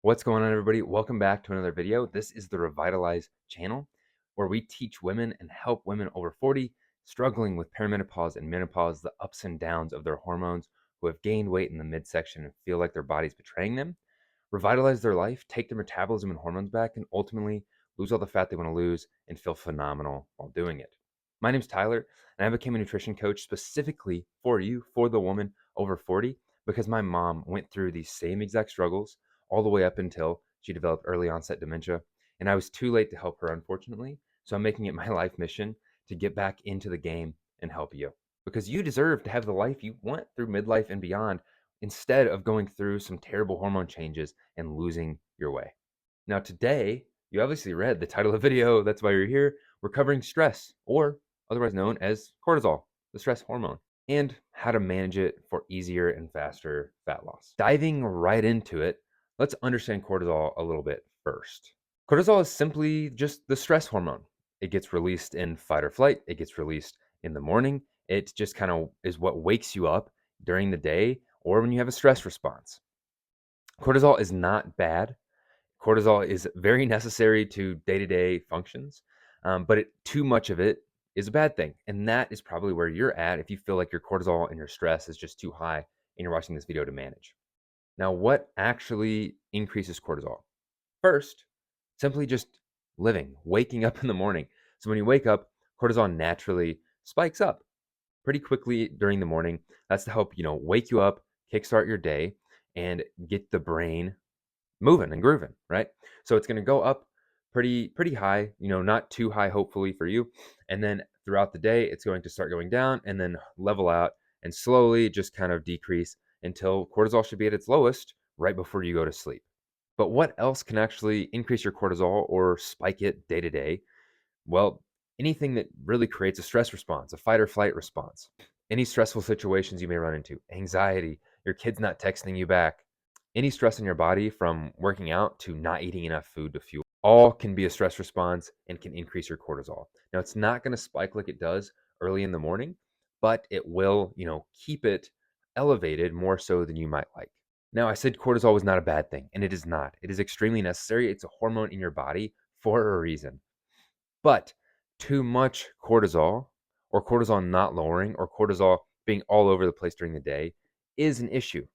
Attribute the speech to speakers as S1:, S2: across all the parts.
S1: What's going on, everybody? Welcome back to another video. This is the REvitalize channel, where we teach women and help women over 40 struggling with perimenopause and menopause, the ups and downs of their hormones, who have gained weight in the midsection and feel like their body's betraying them, revitalize their life, take their metabolism and hormones back, and ultimately lose all the fat they want to lose and feel phenomenal while doing it. My name's Tyler, and I became a nutrition coach specifically for you, for the woman over 40, because my mom went through these same exact struggles all the way up until she developed early onset dementia. And I was too late to help her, unfortunately. So I'm making it my life mission to get back into the game and help you, because you deserve to have the life you want through midlife and beyond, instead of going through some terrible hormone changes and losing your way. Now, today, you obviously read the title of the video. That's why you're here. We're covering stress, or otherwise known as cortisol, the stress hormone, and how to manage it for easier and faster fat loss. Diving right into it, let's understand cortisol a little bit first. Cortisol is simply just the stress hormone. It gets released in fight or flight, it gets released in the morning. It just kind of is what wakes you up during the day or when you have a stress response. Cortisol is not bad. Cortisol is very necessary to day-to-day functions, but too much of it is a bad thing. And that is probably where you're at if you feel like your cortisol and your stress is just too high and you're watching this video to manage. Now, what actually increases cortisol? First, simply just living, waking up in the morning. So when you wake up, cortisol naturally spikes up pretty quickly during the morning. That's to help, wake you up, kickstart your day, and get the brain moving and grooving, right? So it's going to go up pretty high, not too high, hopefully for you. And then throughout the day, it's going to start going down and then level out and slowly just kind of decrease until cortisol should be at its lowest right before you go to sleep. But what else can actually increase your cortisol or spike it day to day? Well, anything that really creates a stress response, a fight or flight response, any stressful situations you may run into, anxiety, your kid's not texting you back, any stress in your body from working out to not eating enough food to fuel, all can be a stress response and can increase your cortisol. Now, it's not going to spike like it does early in the morning, but it will, keep it elevated more so than you might like. Now, I said cortisol was not a bad thing, and it is not. It is extremely necessary. It's a hormone in your body for a reason. But too much cortisol, or cortisol not lowering, or cortisol being all over the place during the day is an issue.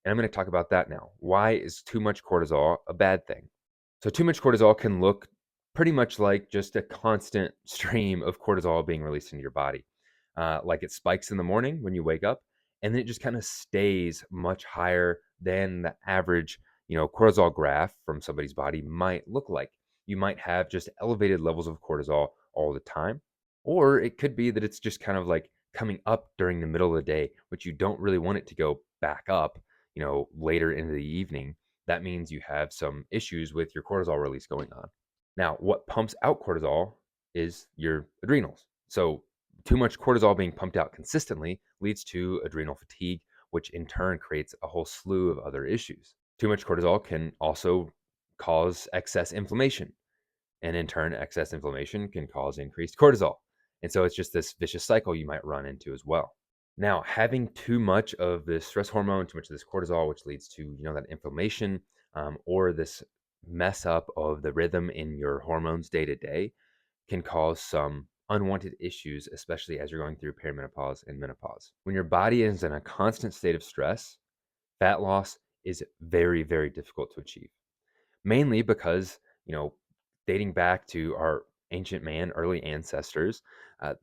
S1: And I'm going to talk about that now. Why is too much cortisol a bad thing? So, too much cortisol can look pretty much like just a constant stream of cortisol being released into your body. Like it spikes in the morning when you wake up, and then it just kind of stays much higher than the average, cortisol graph from somebody's body might look like. You might have just elevated levels of cortisol all the time, or it could be that it's just kind of like coming up during the middle of the day, which you don't really want it to go back up, later into the evening. That means you have some issues with your cortisol release going on. Now, what pumps out cortisol is your adrenals. So, too much cortisol being pumped out consistently leads to adrenal fatigue, which in turn creates a whole slew of other issues. Too much cortisol can also cause excess inflammation, and in turn, excess inflammation can cause increased cortisol. And so it's just this vicious cycle you might run into as well. Now, having too much of this stress hormone, too much of this cortisol, which leads to that inflammation, or this mess up of the rhythm in your hormones day to day, can cause some unwanted issues, especially as you're going through perimenopause and menopause. When your body is in a constant state of stress, fat loss is very, very difficult to achieve. Mainly because, dating back to our ancient man, early ancestors,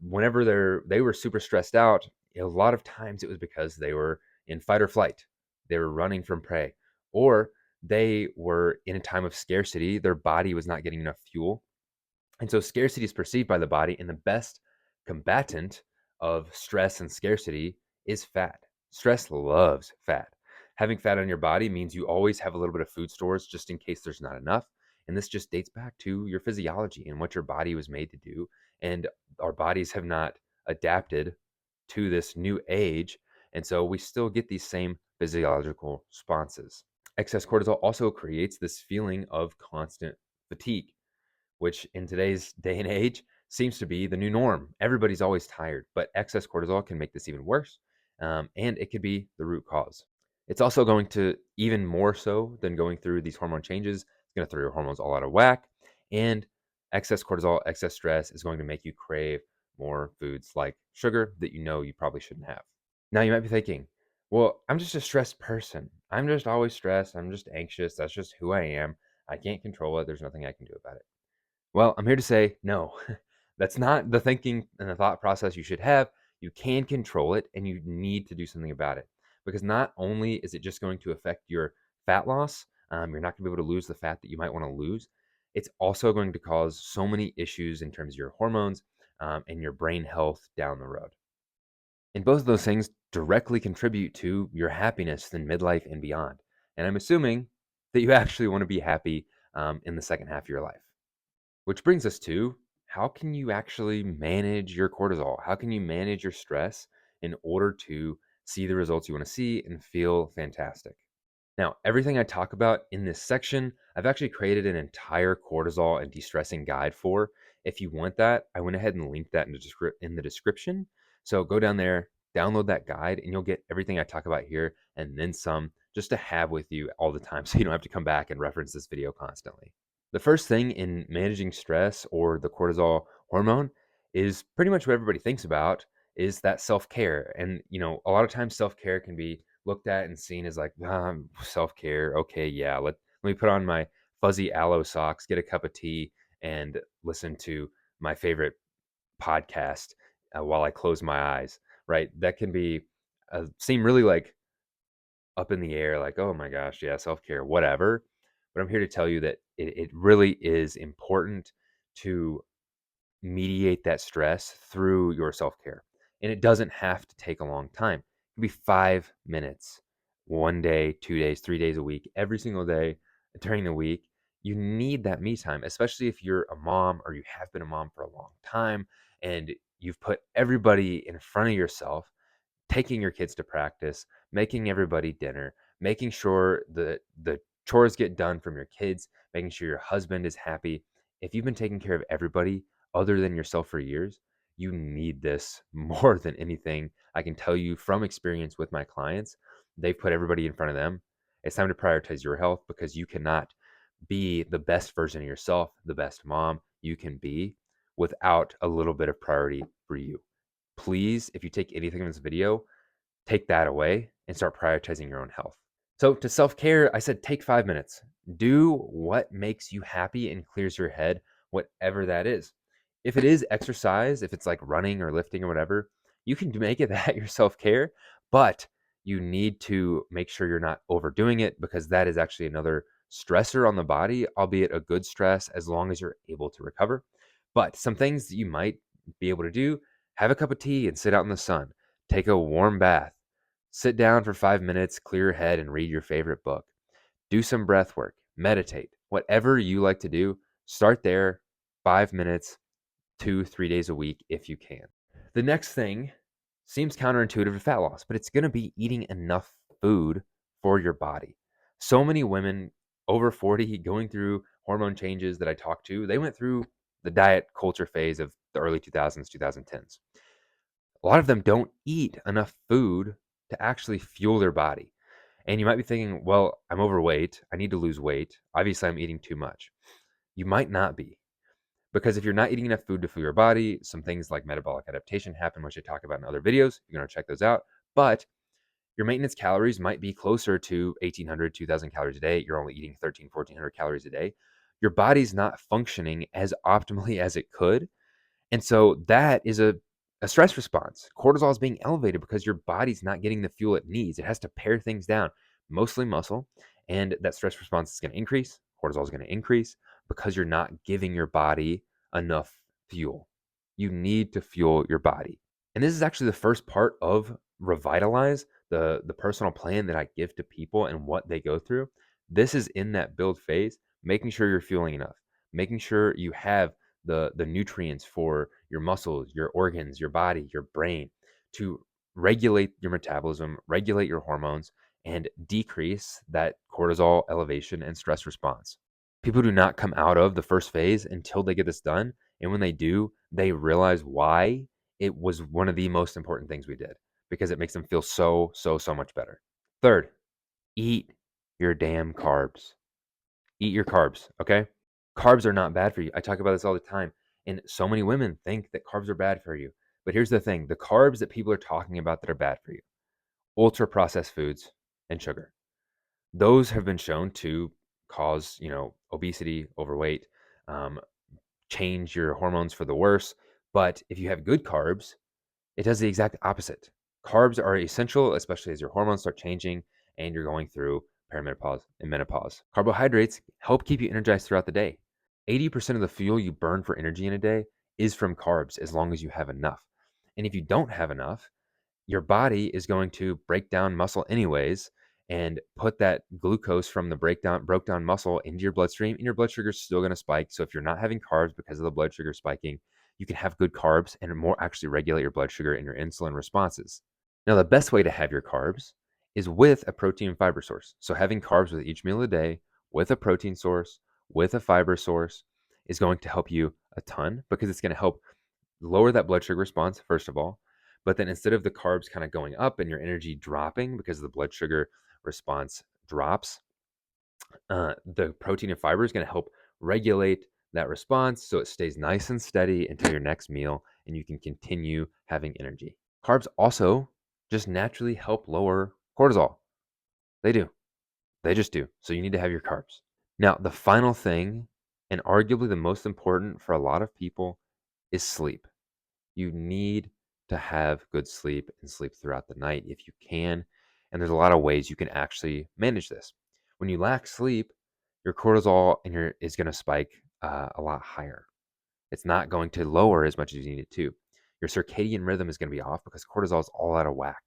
S1: whenever they were super stressed out, a lot of times it was because they were in fight or flight. They were running from prey, or they were in a time of scarcity. Their body was not getting enough fuel. And so scarcity is perceived by the body, and the best combatant of stress and scarcity is fat. Stress loves fat. Having fat on your body means you always have a little bit of food stores just in case there's not enough. And this just dates back to your physiology and what your body was made to do. And our bodies have not adapted to this new age. And so we still get these same physiological responses. Excess cortisol also creates this feeling of constant fatigue, which in today's day and age seems to be the new norm. Everybody's always tired, but excess cortisol can make this even worse. And it could be the root cause. It's also going to, even more so than going through these hormone changes, it's going to throw your hormones all out of whack. And excess cortisol, excess stress is going to make you crave more foods like sugar that you know you probably shouldn't have. Now you might be thinking, well, I'm just a stressed person. I'm just always stressed. I'm just anxious. That's just who I am. I can't control it. There's nothing I can do about it. Well, I'm here to say no. That's not the thinking and the thought process you should have. You can control it and you need to do something about it. Because not only is it just going to affect your fat loss, you're not going to be able to lose the fat that you might want to lose. It's also going to cause so many issues in terms of your hormones and your brain health down the road. And both of those things directly contribute to your happiness in midlife and beyond. And I'm assuming that you actually want to be happy in the second half of your life. Which brings us to, how can you actually manage your cortisol? How can you manage your stress in order to see the results you want to see and feel fantastic? Now, everything I talk about in this section, I've actually created an entire cortisol and de-stressing guide for. If you want that, I went ahead and linked that in the description. So go down there, download that guide, and you'll get everything I talk about here and then some, just to have with you all the time so you don't have to come back and reference this video constantly. The first thing in managing stress or the cortisol hormone is pretty much what everybody thinks about, is that self-care. And, a lot of times self-care can be looked at and seen as like, self-care. Okay, yeah, let me put on my fuzzy aloe socks, get a cup of tea, and listen to my favorite podcast while I close my eyes, right? That can be seem really like up in the air, like, oh my gosh, yeah, self-care, whatever. But I'm here to tell you that it really is important to mediate that stress through your self-care. And it doesn't have to take a long time. It can be 5 minutes, 1 day, 2 days, 3 days a week, every single day during the week. You need that me time, especially if you're a mom or you have been a mom for a long time and you've put everybody in front of yourself, taking your kids to practice, making everybody dinner, making sure the chores get done from your kids, making sure your husband is happy. If you've been taking care of everybody other than yourself for years, you need this more than anything. I can tell you from experience with my clients, they've put everybody in front of them. It's time to prioritize your health, because you cannot be the best version of yourself, the best mom you can be, without a little bit of priority for you. Please, if you take anything from this video, take that away and start prioritizing your own health. So, to self care, I said take 5 minutes. Do what makes you happy and clears your head, whatever that is. If it is exercise, if it's like running or lifting or whatever, you can make it that your self care, but you need to make sure you're not overdoing it, because that is actually another stressor on the body, albeit a good stress as long as you're able to recover. But some things that you might be able to do: have a cup of tea and sit out in the sun, take a warm bath, sit down for 5 minutes, clear your head, and read your favorite book. Do some breath work, meditate, whatever you like to do. Start there, 5 minutes, 2, 3 days a week if you can. The next thing seems counterintuitive to fat loss, but it's going to be eating enough food for your body. So many women over 40 going through hormone changes that I talked to, they went through the diet culture phase of the early 2000s, 2010s. A lot of them don't eat enough food to actually fuel their body. And you might be thinking, well, I'm overweight. I need to lose weight. Obviously, I'm eating too much. You might not be. Because if you're not eating enough food to fuel your body, some things like metabolic adaptation happen, which I talk about in other videos. You're going to check those out. But your maintenance calories might be closer to 1,800, 2,000 calories a day. You're only eating 1,300, 1,400 calories a day. Your body's not functioning as optimally as it could. And so that is a stress response. Cortisol is being elevated because your body's not getting the fuel it needs. It has to pare things down, mostly muscle. And that stress response is going to increase. Cortisol is going to increase because you're not giving your body enough fuel. You need to fuel your body. And this is actually the first part of REvitalize, the personal plan that I give to people and what they go through. This is in that build phase, making sure you're fueling enough, making sure you have the nutrients for your muscles, your organs, your body, your brain, to regulate your metabolism, regulate your hormones, and decrease that cortisol elevation and stress response. People do not come out of the first phase until they get this done. And when they do, they realize why it was one of the most important things we did, because it makes them feel so much better. Third, Eat your damn carbs. Eat your carbs, okay? Carbs are not bad for you. I talk about this all the time. And so many women think that carbs are bad for you. But here's the thing, the carbs that people are talking about that are bad for you, ultra processed foods and sugar, those have been shown to cause, obesity, overweight, um, change your hormones for the worse. But if you have good carbs, it does the exact opposite. Carbs are essential, especially as your hormones start changing and you're going through perimenopause and menopause. Carbohydrates help keep you energized throughout the day. 80% of the fuel you burn for energy in a day is from carbs as long as you have enough. And if you don't have enough, your body is going to break down muscle anyways and put that glucose from the broke down muscle into your bloodstream, and your blood sugar is still going to spike. So if you're not having carbs because of the blood sugar spiking, you can have good carbs and more actually regulate your blood sugar and your insulin responses. Now, the best way to have your carbs is with a protein and fiber source. So having carbs with each meal a day with a protein source, with a fiber source is going to help you a ton because it's going to help lower that blood sugar response, first of all. But then instead of the carbs kind of going up and your energy dropping because the blood sugar response drops, the protein and fiber is going to help regulate that response so it stays nice and steady until your next meal and you can continue having energy. Carbs also just naturally help lower cortisol. They do. They just do. So you need to have your carbs. Now, the final thing, and arguably the most important for a lot of people, is sleep. You need to have good sleep and sleep throughout the night if you can. And there's a lot of ways you can actually manage this. When you lack sleep, your cortisol is going to spike a lot higher. It's not going to lower as much as you need it to. Your circadian rhythm is going to be off because cortisol is all out of whack.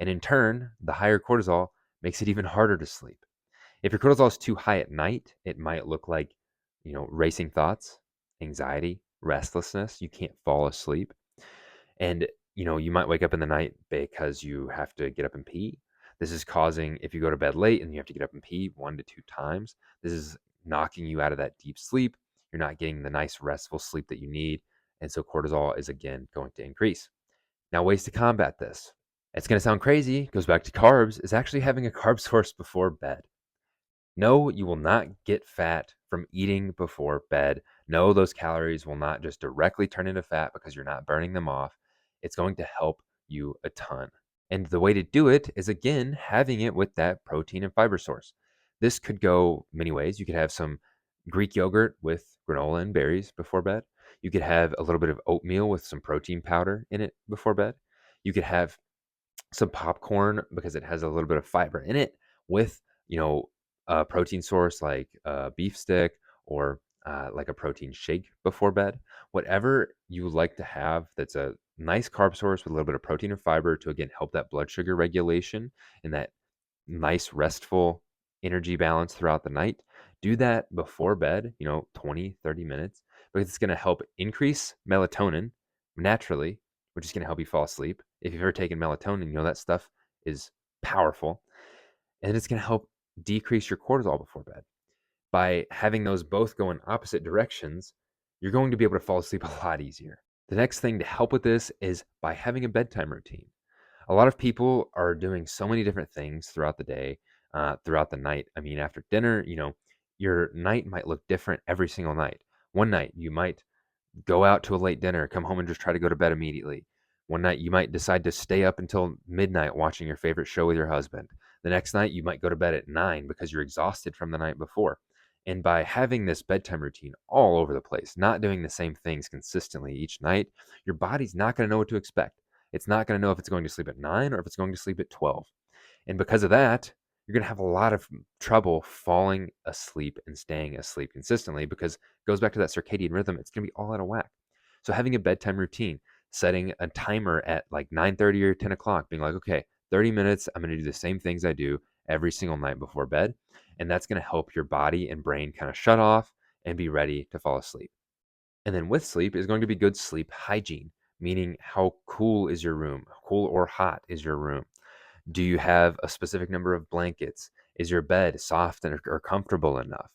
S1: And in turn, the higher cortisol makes it even harder to sleep. If your cortisol is too high at night, it might look like, racing thoughts, anxiety, restlessness. You can't fall asleep. And, you might wake up in the night because you have to get up and pee. This is causing, if you go to bed late and you have to get up and pee 1 to 2 times, this is knocking you out of that deep sleep. You're not getting the nice restful sleep that you need. And so cortisol is again going to increase. Now, ways to combat this. It's going to sound crazy, goes back to carbs, is actually having a carb source before bed. No, you will not get fat from eating before bed. No, those calories will not just directly turn into fat because you're not burning them off. It's going to help you a ton. And the way to do it is, again, having it with that protein and fiber source. This could go many ways. You could have some Greek yogurt with granola and berries before bed. You could have a little bit of oatmeal with some protein powder in it before bed. You could have some popcorn because it has a little bit of fiber in it with, a protein source like a beef stick or like a protein shake before bed. Whatever you like to have that's a nice carb source with a little bit of protein and fiber to, again, help that blood sugar regulation and that nice restful energy balance throughout the night. Do that before bed, 20, 30 minutes, because it's going to help increase melatonin naturally, which is going to help you fall asleep. If you've ever taken melatonin, that stuff is powerful, and it's going to help decrease your cortisol before bed. By having those both go in opposite directions, you're going to be able to fall asleep a lot easier. The next thing to help with this is by having a bedtime routine. A lot of people are doing so many different things throughout the day, throughout the night. I mean, after dinner, your night might look different every single night. One night you might go out to a late dinner, come home and just try to go to bed immediately. One night you might decide to stay up until midnight watching your favorite show with your husband. The next night you might go to bed at 9 because you're exhausted from the night before. And by having this bedtime routine all over the place, not doing the same things consistently each night, your body's not going to know what to expect. It's not going to know if it's going to sleep at 9 or if it's going to sleep at 12. And because of that, you're going to have a lot of trouble falling asleep and staying asleep consistently because it goes back to that circadian rhythm. It's going to be all out of whack. So having a bedtime routine, setting a timer at like 9:30 or 10 o'clock, being like, okay, 30 minutes, I'm going to do the same things I do every single night before bed. And that's going to help your body and brain kind of shut off and be ready to fall asleep. And then with sleep is going to be good sleep hygiene, meaning how cool is your room? Cool or hot is your room? Do you have a specific number of blankets? Is your bed soft or comfortable enough?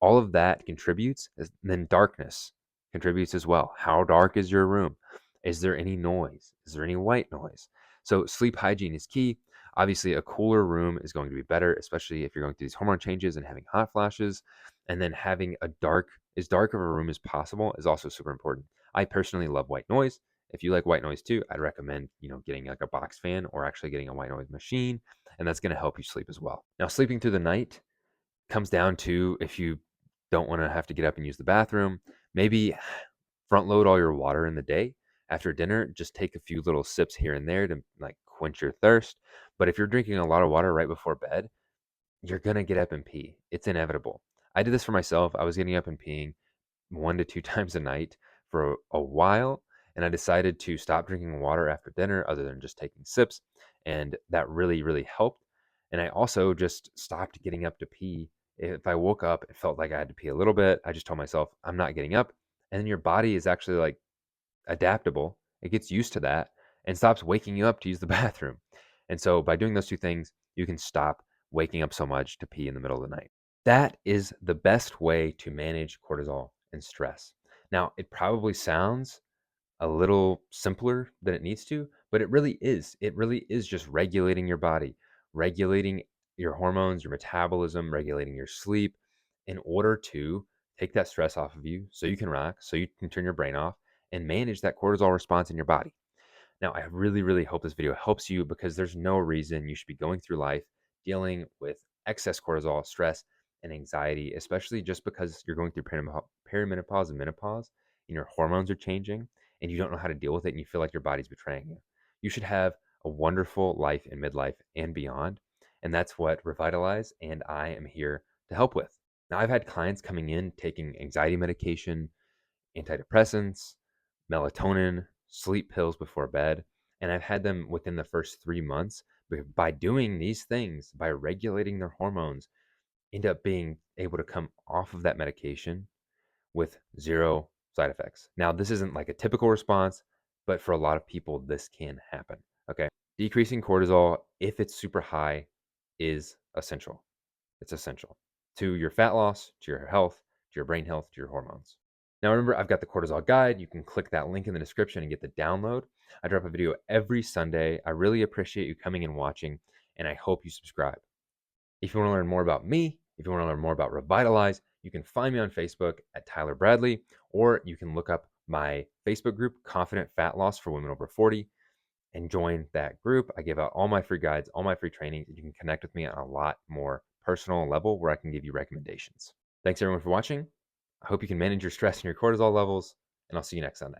S1: All of that contributes. And then darkness contributes as well. How dark is your room? Is there any noise? Is there any white noise? So sleep hygiene is key. Obviously, a cooler room is going to be better, especially if you're going through these hormone changes and having hot flashes. And then having as dark of a room as possible is also super important. I personally love white noise. If you like white noise too, I'd recommend, getting like a box fan or actually getting a white noise machine, and that's going to help you sleep as well. Now, sleeping through the night comes down to, if you don't want to have to get up and use the bathroom, maybe front load all your water in the day. After dinner, just take a few little sips here and there to like quench your thirst. But if you're drinking a lot of water right before bed, you're going to get up and pee. It's inevitable. I did this for myself. I was getting up and peeing 1 to 2 times a night for a while, and I decided to stop drinking water after dinner other than just taking sips, and that really, really helped. And I also just stopped getting up to pee. If I woke up, it felt like I had to pee a little bit. I just told myself, I'm not getting up. And then your body is actually like adaptable. It gets used to that and stops waking you up to use the bathroom. And so by doing those two things, you can stop waking up so much to pee in the middle of the night. That is the best way to manage cortisol and stress. Now, it probably sounds a little simpler than it needs to, but it really is. It really is just regulating your body, regulating your hormones, your metabolism, regulating your sleep in order to take that stress off of you so you can relax, so you can turn your brain off and manage that cortisol response in your body. Now, I really, really hope this video helps you, because there's no reason you should be going through life dealing with excess cortisol, stress, and anxiety, especially just because you're going through perimenopause and menopause and your hormones are changing and you don't know how to deal with it and you feel like your body's betraying you. You should have a wonderful life in midlife and beyond. And that's what REvitalize and I am here to help with. Now, I've had clients coming in taking anxiety medication, antidepressants, melatonin, sleep pills before bed. And I've had them within the first 3 months, by doing these things, by regulating their hormones, end up being able to come off of that medication with zero side effects. Now, this isn't like a typical response, but for a lot of people, this can happen. Okay. Decreasing cortisol, if it's super high, is essential. It's essential to your fat loss, to your health, to your brain health, to your hormones. Now, remember, I've got the cortisol guide. You can click that link in the description and get the download. I drop a video every Sunday. I really appreciate you coming and watching, and I hope you subscribe. If you want to learn more about me, if you want to learn more about REvitalize, you can find me on Facebook at Tyler Bradley, or you can look up my Facebook group, Confident Fat Loss for Women Over 40, and join that group. I give out all my free guides, all my free trainings, and you can connect with me on a lot more personal level where I can give you recommendations. Thanks everyone for watching. I hope you can manage your stress and your cortisol levels, and I'll see you next Sunday.